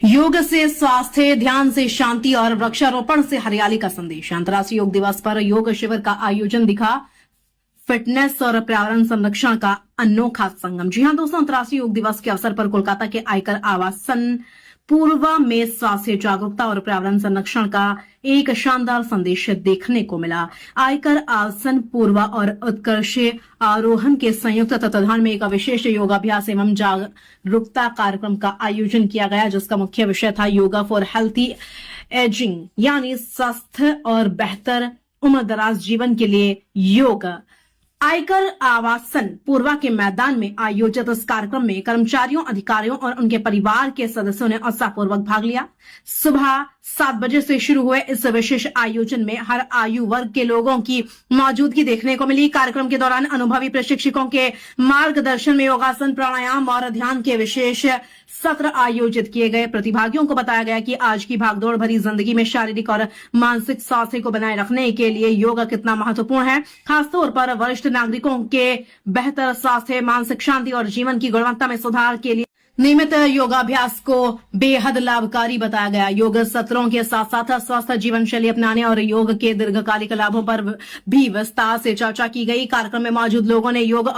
योग से स्वास्थ्य, ध्यान से शांति और वृक्षारोपण से हरियाली का संदेश। अंतर्राष्ट्रीय योग दिवस पर योग शिविर का आयोजन दिखा फिटनेस और पर्यावरण संरक्षण का अनोखा संगम। जी हां दोस्तों, अंतर्राष्ट्रीय योग दिवस के अवसर पर कोलकाता के आयकर आवासन पूर्वा में स्वास्थ्य जागरूकता और पर्यावरण संरक्षण का एक शानदार संदेश देखने को मिला। आयकर आवासन पूर्वा और उत्कर्ष आरोहण के संयुक्त तत्वाधान में एक विशेष योगाभ्यास एवं जागरूकता कार्यक्रम का आयोजन किया गया, जिसका मुख्य विषय था योगा फॉर हेल्थी एजिंग, यानी स्वस्थ और बेहतर उम्रदराज जीवन के लिए योग। आयकर आवासन पूर्वा के मैदान में आयोजित इस कार्यक्रम में कर्मचारियों, अधिकारियों और उनके परिवार के सदस्यों ने उत्साहपूर्वक भाग लिया। सुबह 7 बजे से शुरू हुए इस विशेष आयोजन में हर आयु वर्ग के लोगों की मौजूदगी देखने को मिली। कार्यक्रम के दौरान अनुभवी प्रशिक्षकों के मार्गदर्शन में योगासन, प्राणायाम और ध्यान के विशेष सत्र आयोजित किए गए। प्रतिभागियों को बताया गया कि आज की भागदौड़ भरी जिंदगी में शारीरिक और मानसिक स्वास्थ्य को बनाए रखने के लिए योगा कितना महत्वपूर्ण है। खासतौर पर वरिष्ठ नागरिकों के बेहतर स्वास्थ्य, मानसिक शांति और जीवन की गुणवत्ता में सुधार के लिए नियमित योगाभ्यास को बेहद लाभकारी बताया गया। योग सत्रों के साथ साथ स्वस्थ जीवन शैली अपनाने और योग के दीर्घकालिक लाभों पर भी विस्तार से चर्चा की गई। कार्यक्रम में मौजूद लोगों ने योग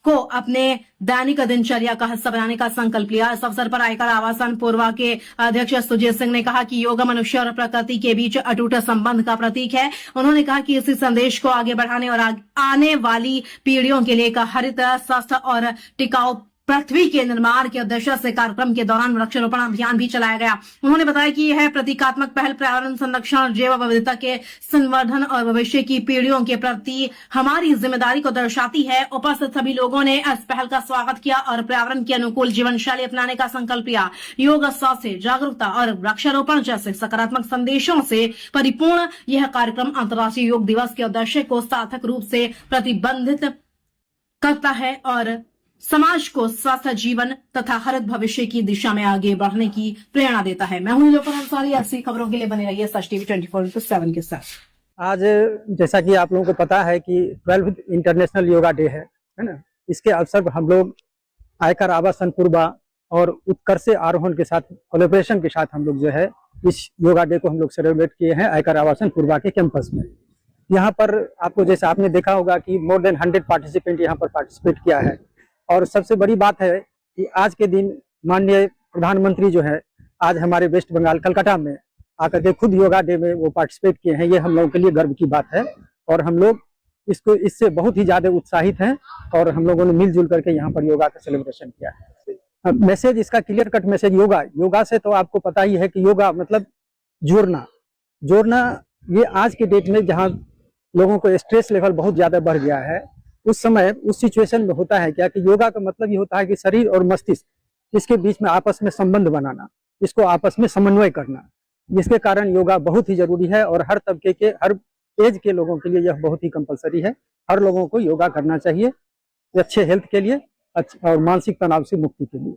को अपने दैनिक दिनचर्या का हिस्सा बनाने का संकल्प लिया। इस अवसर पर आयकर आवासन पूर्वा के अध्यक्ष सुजीत सिंह ने कहा कि योग मनुष्य और प्रकृति के बीच अटूट संबंध का प्रतीक है। उन्होंने कहा कि इसी संदेश को आगे बढ़ाने और आने वाली पीढ़ियों के लिए एक हरित, स्वस्थ और टिकाऊ पृथ्वी के निर्माण के उद्देश्य से कार्यक्रम के दौरान वृक्षारोपण अभियान भी चलाया गया। उन्होंने बताया कि यह प्रतीकात्मक पहल पर्यावरण संरक्षण, जैव विविधता के संवर्धन और भविष्य की पीढ़ियों के प्रति हमारी जिम्मेदारी को दर्शाती है। उपस्थित सभी लोगों ने इस पहल का स्वागत किया और पर्यावरण के अनुकूल जीवन शैली अपनाने का संकल्प लिया। योग, स्वास्थ्य, जागरूकता और वृक्षारोपण जैसे सकारात्मक संदेशों से परिपूर्ण यह कार्यक्रम अंतर्राष्ट्रीय योग दिवस के उद्देश्य को सार्थक रूप से प्रतिबंधित करता है और समाज को स्वस्थ जीवन तथा हरित भविष्य की दिशा में आगे बढ़ने की प्रेरणा देता है। मैं हूं लोपन अंसारी। ऐसी खबरों के लिए बने रहिए सच टीवी 24/7 के साथ। आज जैसा कि आप लोगों को पता है कि 12th इंटरनेशनल योगा डे है ना। इसके अवसर पर हम लोग आयकर आवासन पूर्वा और उत्कर्ष आरोहण के साथ कोलैबोरेशन के साथ हम लोग जो है इस योगा डे को हम लोग सेलिब्रेट किए हैं आयकर आवासन पूर्वा के कैंपस में। यहाँ पर आपको जैसा आपने देखा होगा कि मोर देन 100 पार्टिसिपेंट यहाँ पर पार्टिसिपेट किया है। और सबसे बड़ी बात है कि आज के दिन माननीय प्रधानमंत्री जो है आज हमारे वेस्ट बंगाल कलकत्ता में आकर के खुद योगा डे में वो पार्टिसिपेट किए हैं। ये हम लोगों के लिए गर्व की बात है और हम लोग इससे बहुत ही ज्यादा उत्साहित हैं और हम लोगों ने मिलजुल करके यहाँ पर योगा का सेलिब्रेशन किया है। मैसेज इसका क्लियर कट मैसेज, योगा से तो आपको पता ही है कि योगा मतलब जोड़ना। ये आज के डेट में जहाँ लोगों को स्ट्रेस लेवल बहुत ज्यादा बढ़ गया है, उस समय उस सिचुएशन में होता है क्या कि योगा का मतलब ये होता है कि शरीर और मस्तिष्क इसके बीच में आपस में संबंध बनाना, इसको आपस में समन्वय करना। जिसके कारण योगा बहुत ही जरूरी है और हर तबके के, हर एज के लोगों के लिए यह बहुत ही कंपलसरी है। हर लोगों को योगा करना चाहिए अच्छे हेल्थ के लिए और मानसिक तनाव से मुक्ति के लिए।